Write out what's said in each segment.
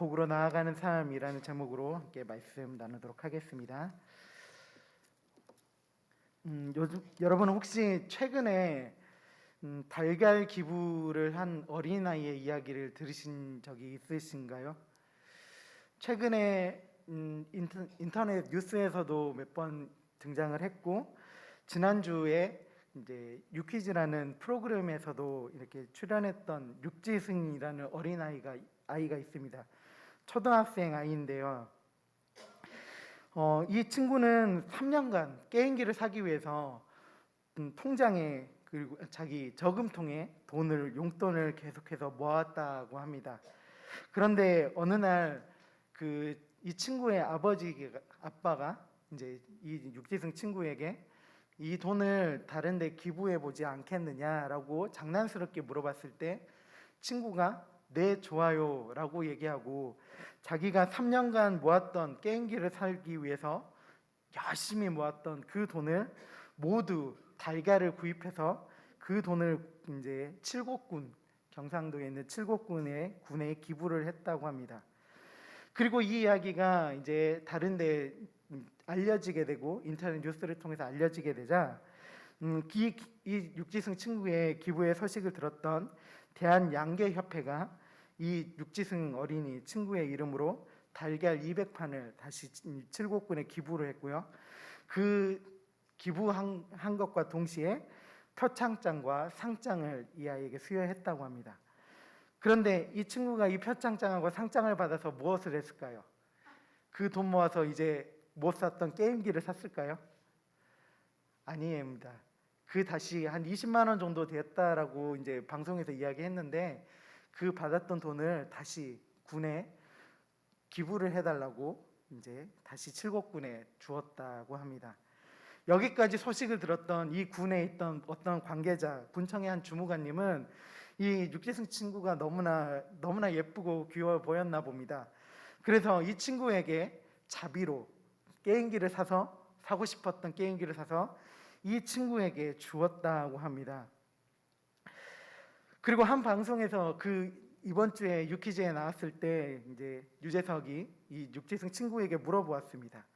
복으로 나아가는 삶이라는 제목으로 함께 말씀 나누도록 하겠습니다. 요즘 여러분은 혹시 최근에 달걀 기부를 한 어린아이의 이야기를 들으신 적이 있으신가요? 최근에 인터넷 뉴스에서도 몇 번 등장을 했고, 지난주에 이제 유퀴즈라는 프로그램에서도 이렇게 출연했던 육지승이라는 아이가 있습니다. 초등학생 아이인데요. 이 친구는 3년간 게임기를 사기 위해서 통장에 그리고 자기 저금통에 용돈을 계속해서 모았다고 합니다. 그런데 어느 날 이 친구의 아빠가 이제 이 육지승 친구에게 이 돈을 다른 데 기부해 보지 않겠느냐라고 장난스럽게 물어봤을 때 친구가 네, 좋아요라고 얘기하고 자기가 3년간 모았던 게임기를 사기 위해서 열심히 모았던 그 돈을 모두 달걀을 구입해서 그 돈을 이제 경상도에 있는 군에 기부를 했다고 합니다. 그리고 이 이야기가 이제 다른 데 알려지게 되고 인터넷 뉴스를 통해서 알려지게 되자 이 육지승 친구의 기부의 소식을 들었던 대한양계협회가 이 육지승 어린이 친구의 이름으로 달걀 200판을 다시 칠곡군에 기부를 했고요. 그 기부한 것과 동시에 표창장과 상장을 이 아이에게 수여했다고 합니다. 그런데 이 친구가 이 표창장하고 상장을 받아서 무엇을 했을까요? 그 돈 모아서 이제 못 샀던 게임기를 샀을까요? 아니입니다. 다시 한 20만 원 정도 되었다라고 이제 방송에서 이야기했는데 그 받았던 돈을 다시 군에 기부를 해달라고 이제 다시 칠곡군에 주었다고 합니다. 여기까지 소식을 들었던 이 군에 있던 어떤 관계자, 군청의 한 주무관님은 이 육지승 친구가 너무나 예쁘고 귀여워 보였나 봅니다. 그래서 이 친구에게 자비로 사고 싶었던 게임기를 사서 이 친구에게 주었다고 합니다. 그리고 한 방송에서 이번 주에 유퀴즈에 나왔을 때 이제 유재석이 이 육지승 친구에게 물어보았습니다.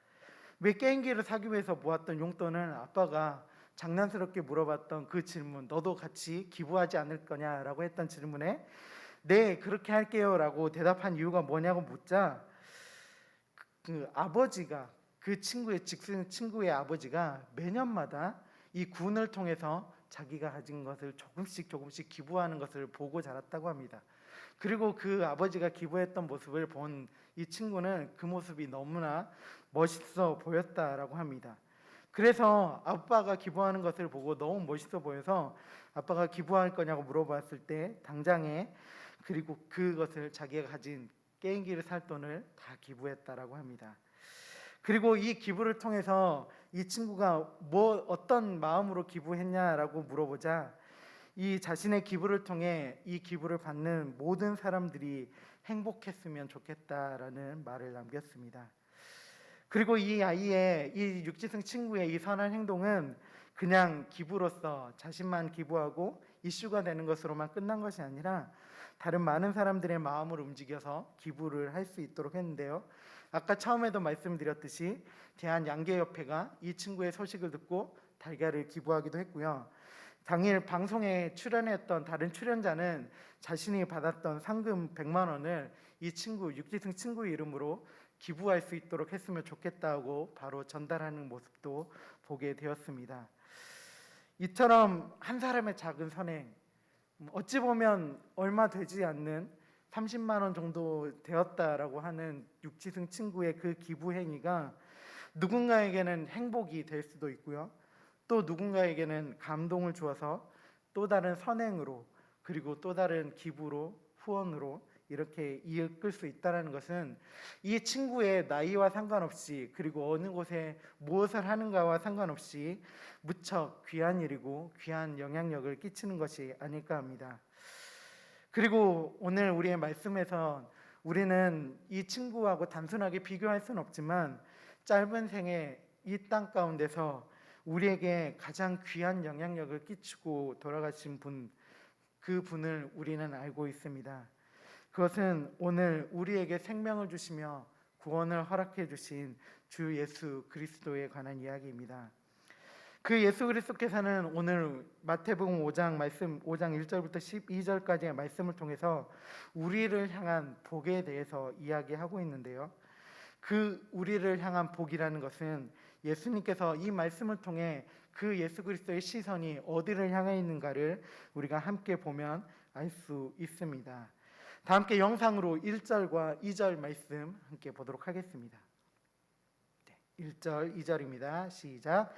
왜 게임기를 사기 위해서 모았던 용돈을 아빠가 장난스럽게 물어봤던 그 질문, 너도 같이 기부하지 않을 거냐라고 했던 질문에 네, 그렇게 할게요라고 대답한 이유가 뭐냐고 묻자 아버지가 친구의 아버지가 매년마다 이 군을 통해서 자기가 가진 것을 조금씩 기부하는 것을 보고 자랐다고 합니다. 그리고 그 아버지가 기부했던 모습을 본 이 친구는 그 모습이 너무나 멋있어 보였다라고 합니다. 그래서 아빠가 기부하는 것을 보고 너무 멋있어 보여서 아빠가 기부할 거냐고 물어봤을 때 당장에 그리고 그것을 자기가 가진 게임기를 살 돈을 다 기부했다라고 합니다. 그리고 이 기부를 통해서 이 친구가 어떤 마음으로 기부했냐라고 물어보자 이 자신의 기부를 통해 이 기부를 받는 모든 사람들이 행복했으면 좋겠다라는 말을 남겼습니다. 그리고 이 육지승 친구의 이 선한 행동은 그냥 기부로서 자신만 기부하고 이슈가 되는 것으로만 끝난 것이 아니라 다른 많은 사람들의 마음을 움직여서 기부를 할 수 있도록 했는데요. 아까 처음에도 말씀드렸듯이 대한양계협회가 이 친구의 소식을 듣고 달걀을 기부하기도 했고요. 당일 방송에 출연했던 다른 출연자는 자신이 받았던 상금 100만 원을 이 육지승 친구 이름으로 기부할 수 있도록 했으면 좋겠다고 바로 전달하는 모습도 보게 되었습니다. 이처럼 한 사람의 작은 선행, 어찌 보면 얼마 되지 않는 30만 원 정도 되었다라고 하는 육지승 친구의 그 기부 행위가 누군가에게는 행복이 될 수도 있고요. 또 누군가에게는 감동을 주어서 또 다른 선행으로 그리고 또 다른 기부로 후원으로 이렇게 이끌 수 있다는 것은 이 친구의 나이와 상관없이 그리고 어느 곳에 무엇을 하는가와 상관없이 무척 귀한 일이고 귀한 영향력을 끼치는 것이 아닐까 합니다. 그리고 오늘 우리의 말씀에서 우리는 이 친구하고 단순하게 비교할 수는 없지만 짧은 생에 이 땅 가운데서 우리에게 가장 귀한 영향력을 끼치고 돌아가신 그 분을 우리는 알고 있습니다. 그것은 오늘 우리에게 생명을 주시며 구원을 허락해 주신 주 예수 그리스도에 관한 이야기입니다. 그 예수 그리스도께서는 오늘 마태복음 5장 1절부터 12절까지의 말씀을 통해서 우리를 향한 복에 대해서 이야기하고 있는데요. 그 우리를 향한 복이라는 것은 예수님께서 이 말씀을 통해 그 예수 그리스도의 시선이 어디를 향해 있는가를 우리가 함께 보면 알 수 있습니다. 다 함께 영상으로 1절과 2절 말씀 함께 보도록 하겠습니다. 1절, 2절입니다. 시작.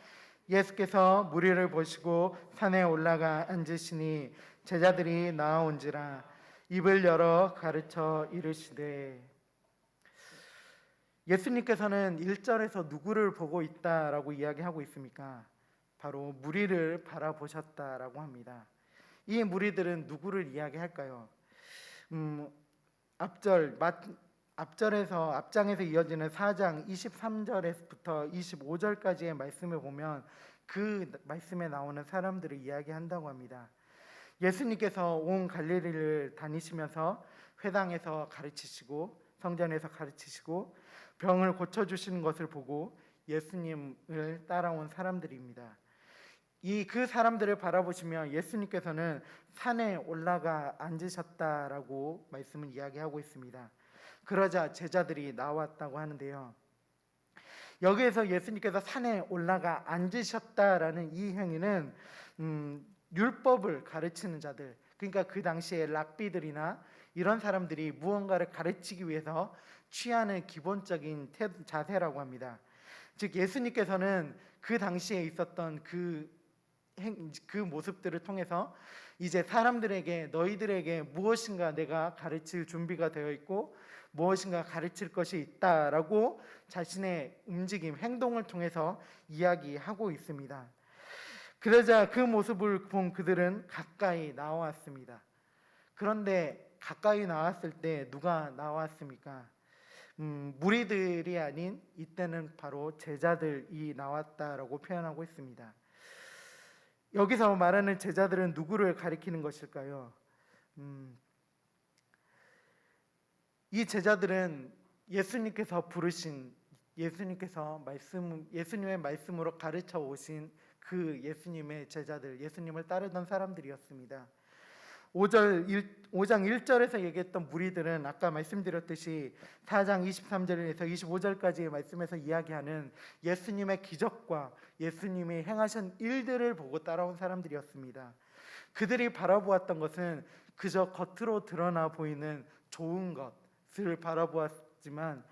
예수께서 무리를 보시고 산에 올라가 앉으시니 제자들이 나아온지라 입을 열어 가르쳐 이르시되. 예수님께서는 1절에서 누구를 보고 있다라고 이야기하고 있습니까? 바로 무리를 바라보셨다라고 합니다. 이 무리들은 누구를 이야기할까요? 앞장에서 이어지는 4장 23절에서부터 25절까지의 말씀을 보면 그 말씀에 나오는 사람들을 이야기한다고 합니다. 예수님께서 온 갈릴리를 다니시면서 회당에서 가르치시고 성전에서 가르치시고 병을 고쳐주시는 것을 보고 예수님을 따라온 사람들입니다. 그 사람들을 바라보시며 예수님께서는 산에 올라가 앉으셨다라고 말씀을 이야기하고 있습니다. 그러자 제자들이 나왔다고 하는데요. 여기에서 예수님께서 산에 올라가 앉으셨다라는 이 행위는 율법을 가르치는 자들, 그러니까 그 당시에 랍비들이나 이런 사람들이 무언가를 가르치기 위해서 취하는 기본적인 자세라고 합니다. 즉 예수님께서는 그 당시에 있었던 그 모습들을 통해서 이제 사람들에게 너희들에게 무엇인가 내가 가르칠 준비가 되어 있고 무엇인가 가르칠 것이 있다라고 자신의 움직임, 행동을 통해서 이야기하고 있습니다. 그러자 그 모습을 본 그들은 가까이 나왔습니다. 그런데 가까이 나왔을 때 누가 나왔습니까? 무리들이 아닌 이때는 바로 제자들이 나왔다라고 표현하고 있습니다. 여기서 말하는 제자들은 누구를 가리키는 것일까요? 이 제자들은 예수님께서 부르신 예수님의 말씀으로 가르쳐 오신 그 예수님의 제자들, 예수님을 따르던 사람들이었습니다. 5장 1절에서 얘기했던 무리들은 아까 말씀드렸듯이 4장 23절에서 25절까지의 말씀에서 이야기하는 예수님의 기적과 예수님이 행하신 일들을 보고 따라온 사람들이었습니다. 그들이 바라보았던 것은 그저 겉으로 드러나 보이는 좋은 것을 바라보았지만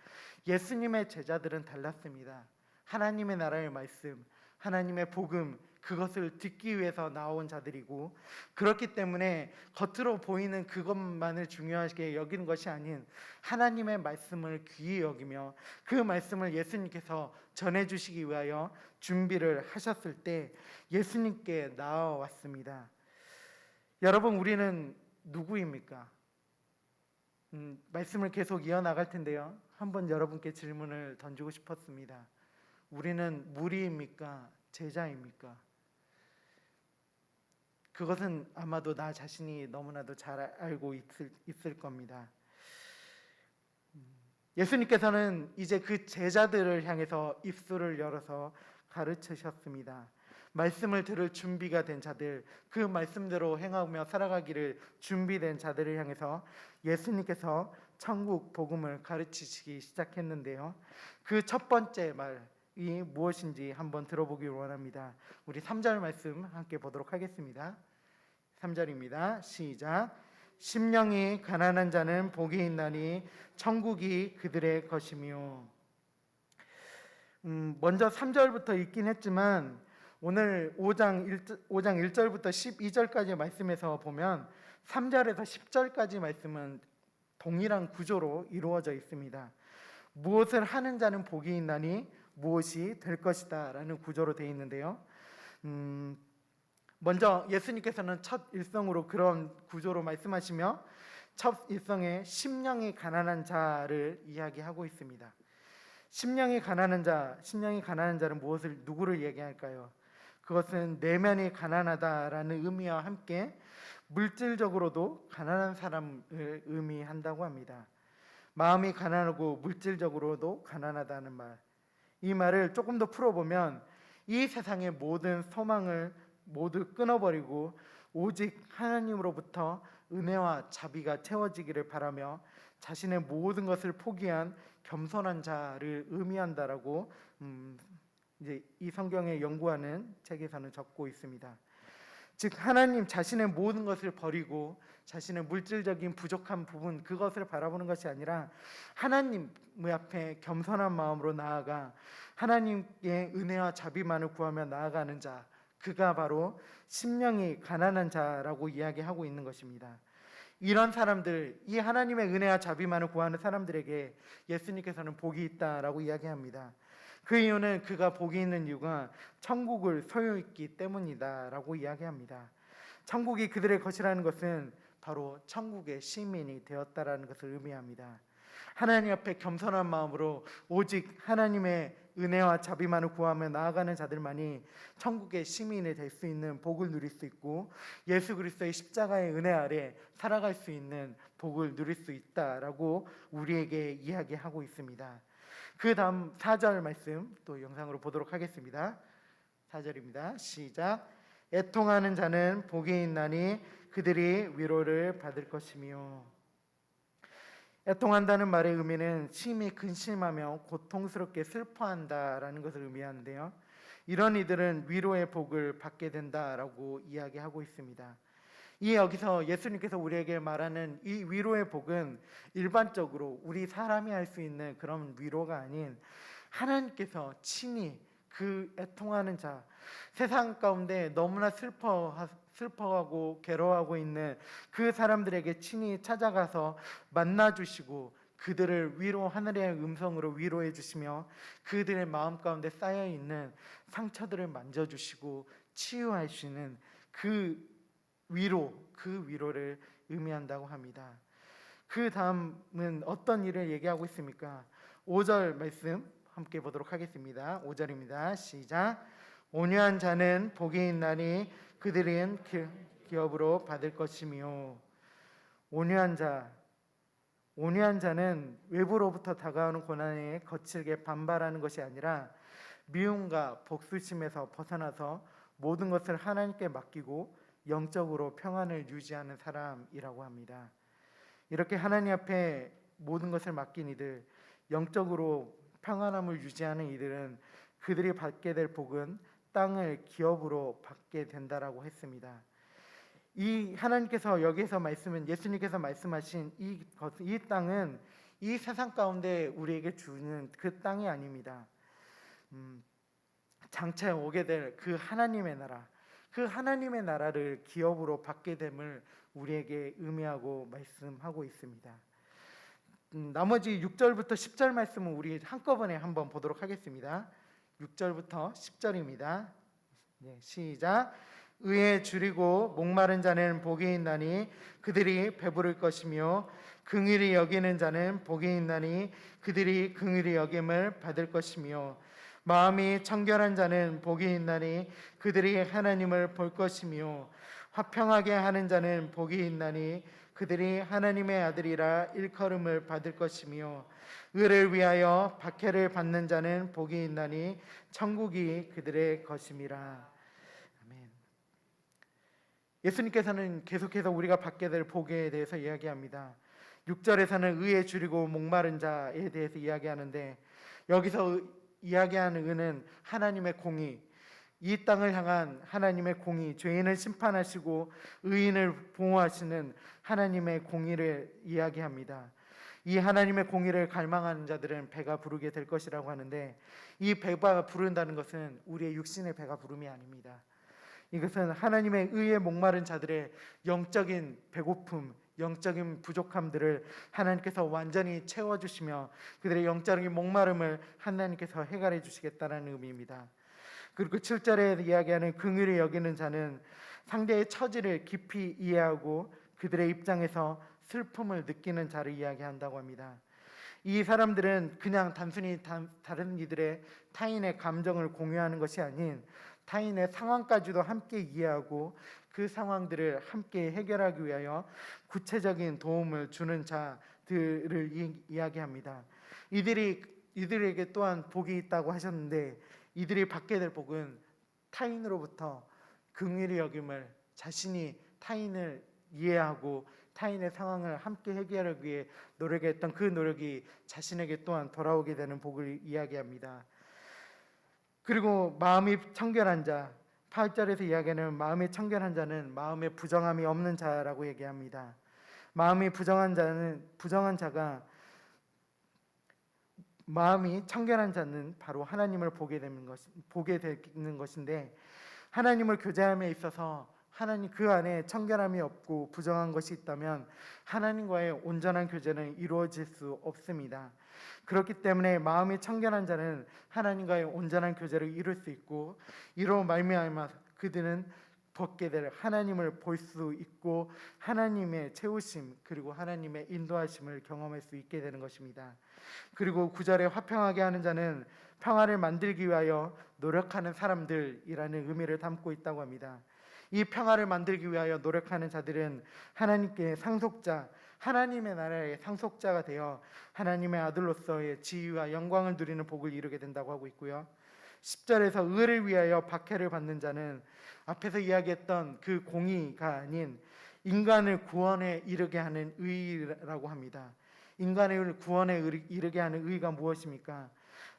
예수님의 제자들은 달랐습니다. 하나님의 나라의 말씀, 하나님의 복음, 그것을 듣기 위해서 나온 자들이고, 그렇기 때문에 겉으로 보이는 그것만을 중요하게 여기는 것이 아닌 하나님의 말씀을 귀히 여기며 그 말씀을 예수님께서 전해주시기 위하여 준비를 하셨을 때 예수님께 나아왔습니다. 여러분, 우리는 누구입니까? 말씀을 계속 이어나갈 텐데요, 한번 여러분께 질문을 던지고 싶었습니다. 우리는 무리입니까? 제자입니까? 그것은 아마도 나 자신이 너무나도 잘 알고 있을 겁니다. 예수님께서는 이제 그 제자들을 향해서 입술을 열어서 가르치셨습니다. 말씀을 들을 준비가 된 자들, 그 말씀대로 행하며 살아가기를 준비된 자들을 향해서 예수님께서 천국 복음을 가르치시기 시작했는데요. 그 첫 번째 말이 무엇인지 한번 들어보기 원합니다. 우리 3절 말씀 함께 보도록 하겠습니다. 3절입니다. 시작. 심령이 가난한 자는 복이 있나니 천국이 그들의 것이며. 먼저 3절부터 읽긴 했지만 오늘 5장 1절부터 12절까지 말씀에서 보면 3절에서 10절까지 말씀은 동일한 구조로 이루어져 있습니다. 무엇을 하는 자는 복이 있나니 무엇이 될 것이다 라는 구조로 되어 있는데요. 먼저 예수님께서는 첫 일성으로 그런 구조로 말씀하시며 첫 일성에 심령이 가난한 자를 이야기하고 있습니다. 심령이 가난한 자는 누구를 얘기할까요? 그것은 내면이 가난하다라는 의미와 함께 물질적으로도 가난한 사람을 의미한다고 합니다. 마음이 가난하고 물질적으로도 가난하다는 말. 이 말을 조금 더 풀어보면 이 세상의 모든 소망을 모두 끊어버리고 오직 하나님으로부터 은혜와 자비가 채워지기를 바라며 자신의 모든 것을 포기한 겸손한 자를 의미한다라고 이제 이 성경에 연구하는 책에서는 적고 있습니다. 즉 하나님 자신의 모든 것을 버리고 자신의 물질적인 부족한 부분 그것을 바라보는 것이 아니라 하나님 앞에 겸손한 마음으로 나아가 하나님의 은혜와 자비만을 구하며 나아가는 자, 그가 바로 심령이 가난한 자라고 이야기하고 있는 것입니다. 이런 사람들, 이 하나님의 은혜와 자비만을 구하는 사람들에게 예수님께서는 복이 있다라고 이야기합니다. 그 이유는 그가 복이 있는 이유가 천국을 소유했기 때문이다라고 이야기합니다. 천국이 그들의 것이라는 것은 바로 천국의 시민이 되었다라는 것을 의미합니다. 하나님 앞에 겸손한 마음으로 오직 하나님의 은혜와 자비만을 구하며 나아가는 자들만이 천국의 시민이 될 수 있는 복을 누릴 수 있고 예수 그리스도의 십자가의 은혜 아래 살아갈 수 있는 복을 누릴 수 있다라고 우리에게 이야기하고 있습니다. 그 다음 4절 말씀 또 영상으로 보도록 하겠습니다. 4절입니다. 시작. 애통하는 자는 복이 있나니 그들이 위로를 받을 것이며. 애통한다는 말의 의미는 심히 근심하며 고통스럽게 슬퍼한다라는 것을 의미하는데요. 이런 이들은 위로의 복을 받게 된다라고 이야기하고 있습니다. 여기서 예수님께서 우리에게 말하는 이 위로의 복은 일반적으로 우리 사람이 할 수 있는 그런 위로가 아닌 하나님께서 친히 그 애통하는 자, 세상 가운데 너무나 슬퍼하고 괴로워하고 있는 그 사람들에게 친히 찾아가서 만나주시고 그들을 하늘의 음성으로 위로해 주시며 그들의 마음 가운데 쌓여있는 상처들을 만져주시고 치유하시는 그 위로를 의미한다고 합니다. 그 다음은 어떤 일을 얘기하고 있습니까? 5절 말씀 함께 보도록 하겠습니다. 5절입니다. 시작. 온유한 자는 복이 있나니 그들은 기업으로 받을 것이며. 온유한 자는 외부로부터 다가오는 고난에 거칠게 반발하는 것이 아니라 미움과 복수심에서 벗어나서 모든 것을 하나님께 맡기고 영적으로 평안을 유지하는 사람이라고 합니다. 이렇게 하나님 앞에 모든 것을 맡긴 이들, 영적으로 평안함을 유지하는 이들은 그들이 받게 될 복은 땅을 기업으로 받게 된다라고 했습니다. 이 하나님께서 여기서 예수님께서 말씀하신 이 땅은 이 세상 가운데 우리에게 주는 그 땅이 아닙니다. 장차 오게 될 그 하나님의 나라, 그 하나님의 나라를 기업으로 받게 됨을 우리에게 의미하고 말씀하고 있습니다. 나머지 6절부터 10절 말씀은 우리 한꺼번에 한번 보도록 하겠습니다. 6절부터 10절입니다. 시작. 의에 줄이고 목마른 자는 복이 있나니 그들이 배부를 것이며 긍휼히 여기는 자는 복이 있나니 그들이 긍휼히 여김을 받을 것이며 마음이 청결한 자는 복이 있나니 그들이 하나님을 볼 것이며 화평하게 하는 자는 복이 있나니 그들이 하나님의 아들이라 일컬음을 받을 것이며 의를 위하여 박해를 받는 자는 복이 있나니 천국이 그들의 것임이라. 아멘. 예수님께서는 계속해서 우리가 받게 될 복에 대해서 이야기합니다. 6절에서는 의에 줄이고 목마른 자에 대해서 이야기하는데 여기서 이야기하는 의는 하나님의 공의, 이 땅을 향한 하나님의 공의, 죄인을 심판하시고 의인을 보호하시는 하나님의 공의를 이야기합니다. 이 하나님의 공의를 갈망하는 자들은 배가 부르게 될 것이라고 하는데 이 배가 부른다는 것은 우리의 육신의 배가 부름이 아닙니다. 이것은 하나님의 의에 목마른 자들의 영적인 배고픔, 영적인 부족함들을 하나님께서 완전히 채워주시며 그들의 영적인 목마름을 하나님께서 해결해 주시겠다는 의미입니다. 그리고 7절에 이야기하는 긍휼히 여기는 자는 상대의 처지를 깊이 이해하고 그들의 입장에서 슬픔을 느끼는 자를 이야기한다고 합니다. 이 사람들은 그냥 단순히 다른 이들의 타인의 감정을 공유하는 것이 아닌 타인의 상황까지도 함께 이해하고 그 상황들을 함께 해결하기 위하여 구체적인 도움을 주는 자들을 이야기합니다. 이들에게 또한 복이 있다고 하셨는데, 이들이 받게 될 복은 타인으로부터 긍휼히 여김을, 자신이 타인을 이해하고 타인의 상황을 함께 해결하기 위해 노력했던 그 노력이 자신에게 또한 돌아오게 되는 복을 이야기합니다. 그리고 마음이 청결한 자, 8절에서 이야기하는 마음이 청결한 자는 마음에 부정함이 없는 자라고 얘기합니다. 마음이 부정한 자가, 마음이 청결한 자는 바로 하나님을 보게 되는 것인데, 하나님을 교제함에 있어서 하나님 그 안에 청결함이 없고 부정한 것이 있다면 하나님과의 온전한 교제는 이루어질 수 없습니다. 그렇기 때문에 마음이 청결한 자는 하나님과의 온전한 교제를 이룰 수 있고, 이로 말미암아 그들은 벗게 될 하나님을 볼 수 있고 하나님의 채우심 그리고 하나님의 인도하심을 경험할 수 있게 되는 것입니다. 그리고 9절에 화평하게 하는 자는 평화를 만들기 위하여 노력하는 사람들이라는 의미를 담고 있다고 합니다. 이 평화를 만들기 위하여 노력하는 자들은 하나님께 상속자, 하나님의 나라의 상속자가 되어 하나님의 아들로서의 지위와 영광을 누리는 복을 이루게 된다고 하고 있고요. 10절에서 의를 위하여 박해를 받는 자는 앞에서 이야기했던 그 공의가 아닌 인간을 구원에 이르게 하는 의라고 합니다. 인간을 구원에 이르게 하는 의가 무엇입니까?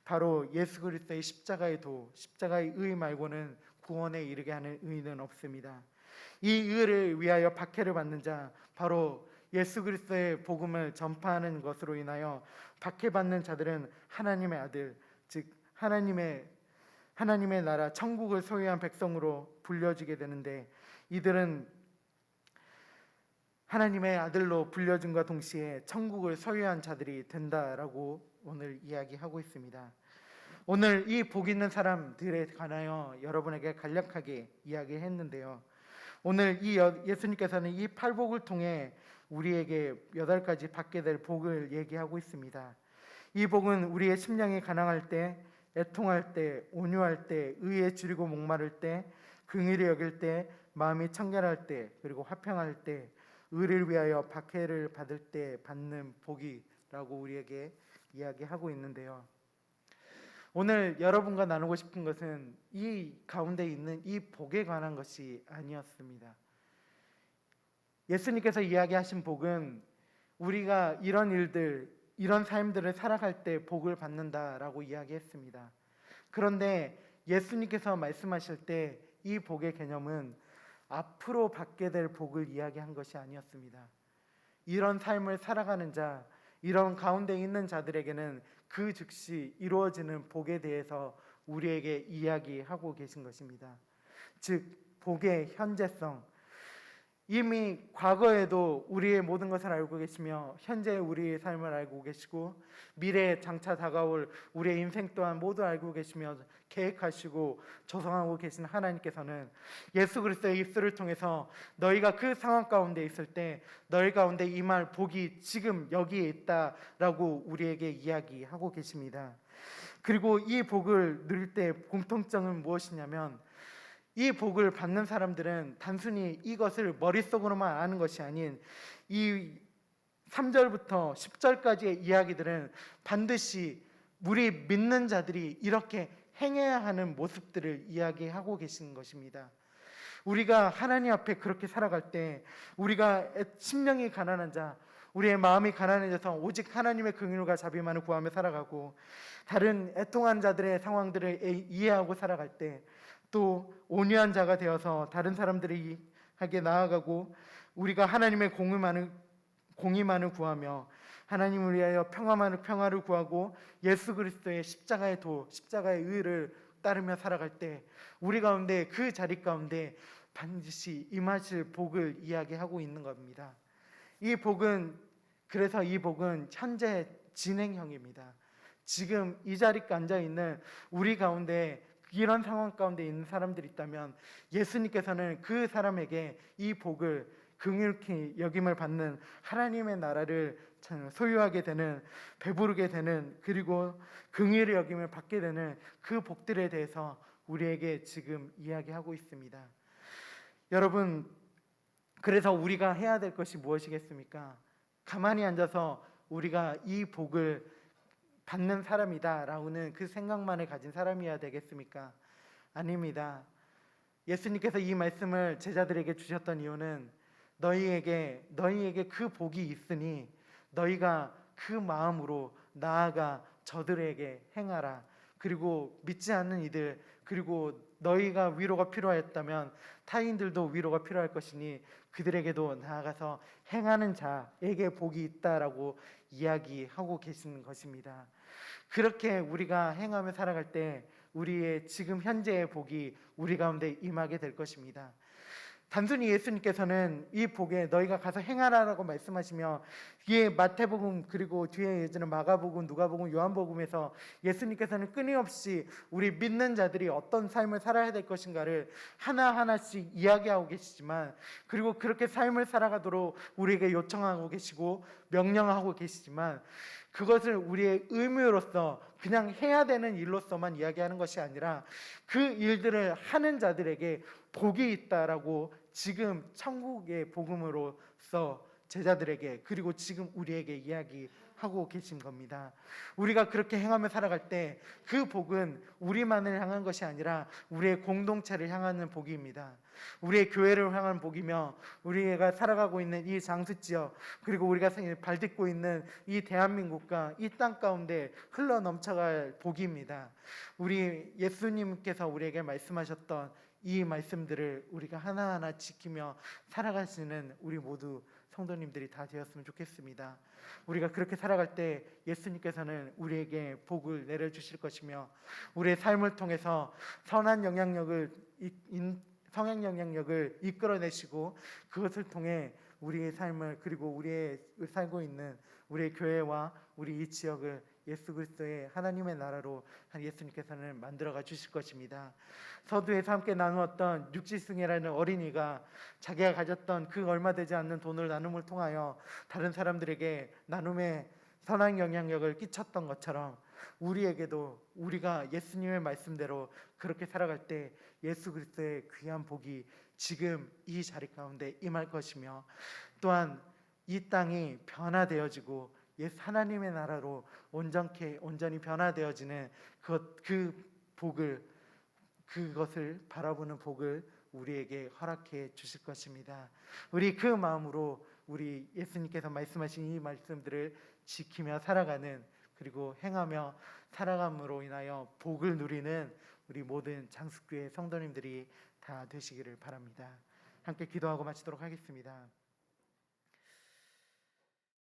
바로 예수 그리스도의 십자가의 도, 십자가의 의 말고는 구원에 이르게 하는 의는 없습니다. 이 의를 위하여 박해를 받는 자, 바로 예수 그리스도의 복음을 전파하는 것으로 인하여 박해받는 자들은 하나님의 아들, 즉 하나님의 나라 천국을 소유한 백성으로 불려지게 되는데, 이들은 하나님의 아들로 불려짐과 동시에 천국을 소유한 자들이 된다라고 오늘 이야기하고 있습니다. 오늘 이 복 있는 사람들에 관하여 여러분에게 간략하게 이야기했는데요. 오늘 예수님께서는 이 팔복을 통해 우리에게 8가지 받게 될 복을 얘기하고 있습니다. 이 복은 우리의 심령이 가난할 때, 애통할 때, 온유할 때, 의에 줄이고 목마를 때, 긍휼히 여길 때, 마음이 청결할 때, 그리고 화평할 때, 의를 위하여 박해를 받을 때 받는 복이라고 우리에게 이야기하고 있는데요. 오늘 여러분과 나누고 싶은 것은 이 가운데 있는 이 복에 관한 것이 아니었습니다. 예수님께서 이야기하신 복은 우리가 이런 일들, 이런 삶들을 살아갈 때 복을 받는다라고 이야기했습니다. 그런데 예수님께서 말씀하실 때 이 복의 개념은 앞으로 받게 될 복을 이야기한 것이 아니었습니다. 이런 삶을 살아가는 자, 이런 가운데 있는 자들에게는 그 즉시 이루어지는 복에 대해서 우리에게 이야기하고 계신 것입니다. 즉 복의 현재성, 이미 과거에도 우리의 모든 것을 알고 계시며 현재 우리의 삶을 알고 계시고 미래에 장차 다가올 우리의 인생 또한 모두 알고 계시며 계획하시고 조성하고 계신 하나님께서는 예수 그리스도의 입술을 통해서 너희가 그 상황 가운데 있을 때 너희 가운데 임할 복이 지금 여기에 있다라고 우리에게 이야기하고 계십니다. 그리고 이 복을 누릴 때 공통점은 무엇이냐면, 이 복을 받는 사람들은 단순히 이것을 머릿속으로만 아는 것이 아닌 이 3절부터 10절까지의 이야기들은 반드시 우리 믿는 자들이 이렇게 행해야 하는 모습들을 이야기하고 계신 것입니다. 우리가 하나님 앞에 그렇게 살아갈 때, 우리가 심령이 가난한 자, 우리의 마음이 가난해져서 오직 하나님의 긍휼과 자비만을 구하며 살아가고 다른 애통한 자들의 상황들을 이해하고 살아갈 때, 또 온유한 자가 되어서 다른 사람들에게 나아가고 우리가 하나님의 공의만을 구하며 하나님을 위하여 평화를 구하고 예수 그리스도의 십자가의 도, 십자가의 의를 따르며 살아갈 때 우리 가운데 그 자리 가운데 반드시 임하실 복을 이야기하고 있는 겁니다. 그래서 이 복은 현재 진행형입니다. 지금 이 자리에 앉아 있는 우리 가운데 이런 상황 가운데 있는 사람들이 있다면 예수님께서는 그 사람에게 이 복을 긍휼히 여김을 받는 하나님의 나라를 소유하게 되는, 배부르게 되는, 그리고 긍휼히 여김을 받게 되는 그 복들에 대해서 우리에게 지금 이야기하고 있습니다. 여러분, 그래서 우리가 해야 될 것이 무엇이겠습니까? 가만히 앉아서 우리가 이 복을 받는 사람이다라고는 그 생각만을 가진 사람이어야 되겠습니까? 아닙니다. 예수님께서 이 말씀을 제자들에게 주셨던 이유는 너희에게 그 복이 있으니 너희가 그 마음으로 나아가 저들에게 행하라. 그리고 믿지 않는 이들, 그리고 너희가 위로가 필요하였다면 타인들도 위로가 필요할 것이니 그들에게도 나아가서 행하는 자에게 복이 있다라고 이야기하고 계시는 것입니다. 그렇게 우리가 행하며 살아갈 때 우리의 지금 현재의 복이 우리 가운데 임하게 될 것입니다. 단순히 예수님께서는 이 복에 너희가 가서 행하라라고 말씀하시며, 뒤에 마태복음 그리고 뒤에 예전에 마가복음, 누가복음, 요한복음에서 예수님께서는 끊임없이 우리 믿는 자들이 어떤 삶을 살아야 될 것인가를 하나하나씩 이야기하고 계시지만, 그리고 그렇게 삶을 살아가도록 우리에게 요청하고 계시고 명령하고 계시지만, 그것을 우리의 의무로서 그냥 해야 되는 일로서만 이야기하는 것이 아니라 그 일들을 하는 자들에게 복이 있다라고 지금 천국의 복음으로서 제자들에게, 그리고 지금 우리에게 이야기하고 계신 겁니다. 우리가 그렇게 행하며 살아갈 때 그 복은 우리만을 향한 것이 아니라 우리의 공동체를 향하는 복입니다. 우리의 교회를 향한 복이며, 우리가 살아가고 있는 이 장수지역, 그리고 우리가 발딛고 있는 이 대한민국과 이 땅 가운데 흘러 넘쳐갈 복입니다. 우리 예수님께서 우리에게 말씀하셨던 이 말씀들을 우리가 하나하나 지키며 살아가시는 우리 모두 성도님들이 다 되었으면 좋겠습니다. 우리가 그렇게 살아갈 때 예수님께서는 우리에게 복을 내려주실 것이며, 우리의 삶을 통해서 선한 영향력을 이끌어내시고, 그것을 통해 우리의 삶을, 그리고 우리의 살고 있는 우리의 교회와 우리 이 지역을 예수 그리스도의 하나님의 나라로 예수님께서는 만들어가 주실 것입니다. 서두에서 함께 나누었던 육지승이라는 어린이가 자기가 가졌던 그 얼마 되지 않는 돈을 나눔을 통하여 다른 사람들에게 나눔의 선한 영향력을 끼쳤던 것처럼, 우리에게도 우리가 예수님의 말씀대로 그렇게 살아갈 때 예수 그리스도의 귀한 복이 지금 이 자리 가운데 임할 것이며, 또한 이 땅이 변화되어지고 하나님의 나라로 온전히 변화되어지는 그것을 바라보는 복을 우리에게 허락해 주실 것입니다. 우리 그 마음으로 우리 예수님께서 말씀하신 이 말씀들을 지키며 살아가는, 그리고 행하며 살아감으로 인하여 복을 누리는 우리 모든 장수교회 성도님들이 다 되시기를 바랍니다. 함께 기도하고 마치도록 하겠습니다.